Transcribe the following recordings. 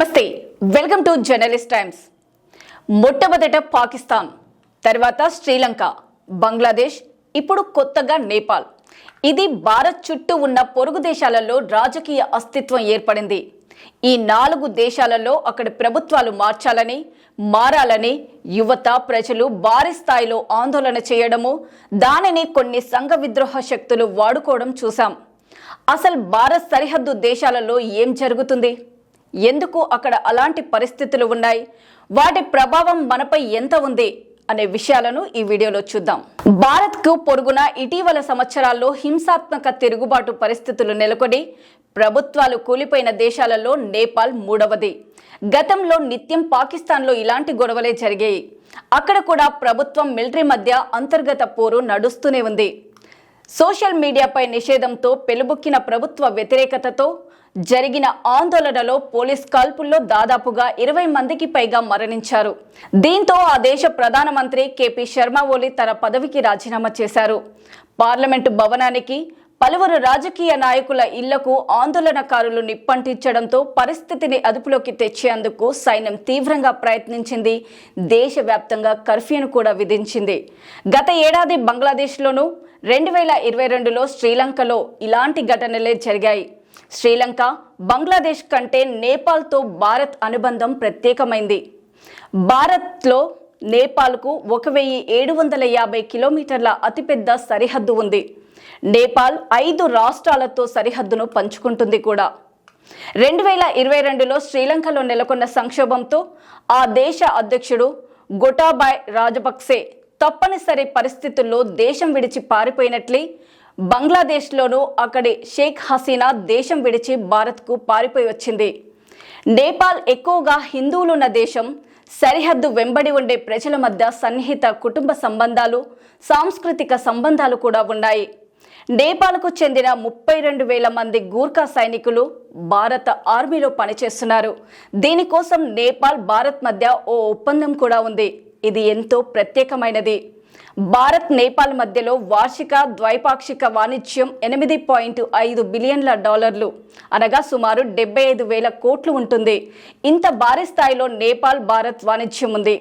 నమస్తే, welcome to journalist times. మొట్టమొదట పాకిస్తాన్, తర్వాత శ్రీలంక, బంగ్లాదేశ్, ఇప్పుడు కొత్తగా నేపాల్. ఇది భారత్ చుట్టూ ఉన్న పొరుగు దేశాలలో రాజకీయ అస్తిత్వం ఏర్పడింది. ఈ 4 దేశాలలో అక్కడి ప్రభుత్వాలు మారాలని యువత ప్రజలు భారీ స్థాయిలో ఆందోళన చేయడము, దానిని కొన్ని సంఘ విద్రోహ శక్తులు వాడుకోవడం చూసాం. అసలు భారత్ సరిహద్దు దేశాలలో ఏం జరుగుతుంది? ఎందుకు అక్కడ అలాంటి పరిస్థితులు ఉన్నాయి? వాటి ప్రభావం మనపై ఎంత ఉంది అనే విషయాలను ఈ వీడియోలో చూద్దాం. భారత్కు పొరుగున ఇటీవల సంవత్సరాల్లో హింసాత్మక తిరుగుబాటు పరిస్థితులు నెలకొని ప్రభుత్వాలు కూలిపోయిన దేశాలలో నేపాల్ 3వది. గతంలో నిత్యం పాకిస్తాన్లో ఇలాంటి గొడవలే జరిగాయి. అక్కడ కూడా ప్రభుత్వం మిలిటరీ మధ్య అంతర్గత పోరు నడుస్తూనే ఉంది. సోషల్ మీడియాపై నిషేధంతో పెలుబుక్కిన ప్రభుత్వ వ్యతిరేకతతో జరిగిన ఆందోళనలో పోలీస్ కాల్పుల్లో దాదాపుగా 20 మందికి పైగా మరణించారు. దీంతో ఆ దేశ ప్రధానమంత్రి కేపీ శర్మ ఓలీ తన పదవికి రాజీనామా చేశారు. పార్లమెంటు భవనానికి, పలువురు రాజకీయ నాయకుల ఇళ్లకు ఆందోళనకారులు నిప్పంటించడంతో పరిస్థితిని అదుపులోకి తెచ్చేందుకు సైన్యం తీవ్రంగా ప్రయత్నించింది. దేశవ్యాప్తంగా కర్ఫ్యూను కూడా విధించింది. గత ఏడాది బంగ్లాదేశ్లోనూ 2022లో శ్రీలంకలో ఇలాంటి ఘటనలే జరిగాయి. శ్రీలంక, బంగ్లాదేశ్ కంటే నేపాల్తో భారత్ అనుబంధం ప్రత్యేకమైంది. భారత్లో నేపాల్కు 1750 కిలోమీటర్ల అతిపెద్ద సరిహద్దు ఉంది. నేపాల్ 5 రాష్ట్రాలతో సరిహద్దును పంచుకుంటుంది కూడా. 2022లో శ్రీలంకలో నెలకొన్న సంక్షోభంతో ఆ దేశ అధ్యక్షుడు గోటాబాయ్ రాజపక్సే తప్పనిసరి పరిస్థితుల్లో దేశం విడిచి పారిపోయినట్లే బంగ్లాదేశ్లోనూ అక్కడి షేక్ హసీనా దేశం విడిచి భారత్కు పారిపోయి వచ్చింది. నేపాల్ ఎక్కువగా హిందువులున్న దేశం. సరిహద్దు వెంబడి ఉండే ప్రజల మధ్య సన్నిహిత కుటుంబ సంబంధాలు, సాంస్కృతిక సంబంధాలు కూడా ఉన్నాయి. నేపాల్కు చెందిన 32,000 మంది గూర్ఖా సైనికులు భారత ఆర్మీలో పనిచేస్తున్నారు. దీనికోసం నేపాల్, భారత్ మధ్య ఓ ఒప్పందం కూడా ఉంది. ఇది ఎంతో ప్రత్యేకమైనది. భారత్, నేపాల్ మధ్యలో వార్షిక ద్వైపాక్షిక వాణిజ్యం $8.5 బిలియన్ల, అనగా సుమారు 75,000 కోట్లు ఉంటుంది. ఇంత భారీ స్థాయిలో నేపాల్, భారత్ వాణిజ్యం ఉంది.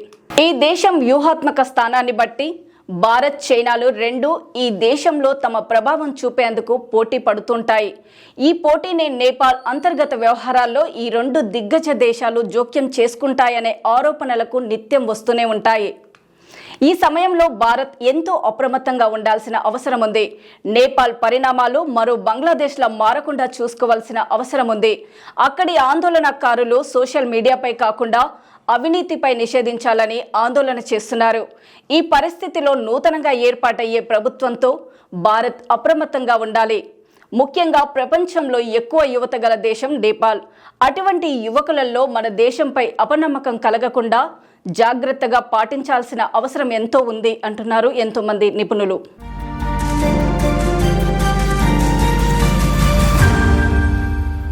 ఈ దేశం వ్యూహాత్మక స్థానాన్ని బట్టి భారత్, చైనాలు రెండూ ఈ దేశంలో తమ ప్రభావం చూపేందుకు పోటీ పడుతుంటాయి. ఈ పోటీని నేపాల్ అంతర్గత వ్యవహారాల్లో ఈ 2 దిగ్గజ దేశాలు జోక్యం చేసుకుంటాయనే ఆరోపణలకు నిత్యం వస్తూనే ఉంటాయి. ఈ సమయంలో భారత్ ఎంతో అప్రమత్తంగా ఉండాల్సిన అవసరం ఉంది. నేపాల్ పరిణామాలు మరో బంగ్లాదేశ్లా మారకుండా చూసుకోవాల్సిన అవసరం ఉంది. అక్కడి ఆందోళనకారులు సోషల్ మీడియాపై కాకుండా అవినీతిపై నిషేధించాలని ఆందోళన చేస్తున్నారు. ఈ పరిస్థితిలో నూతనంగా ఏర్పాటయ్యే ప్రభుత్వంతో భారత్ అప్రమత్తంగా ఉండాలి. ముఖ్యంగా ప్రపంచంలో ఎక్కువ యువత గల దేశం నేపాల్. అటువంటి యువకులలో మన దేశంపై అపనమ్మకం కలగకుండా జాగ్రత్తగా పాటించాల్సిన అవసరం ఎంతో ఉంది అంటున్నారు ఎంతో మంది నిపుణులు.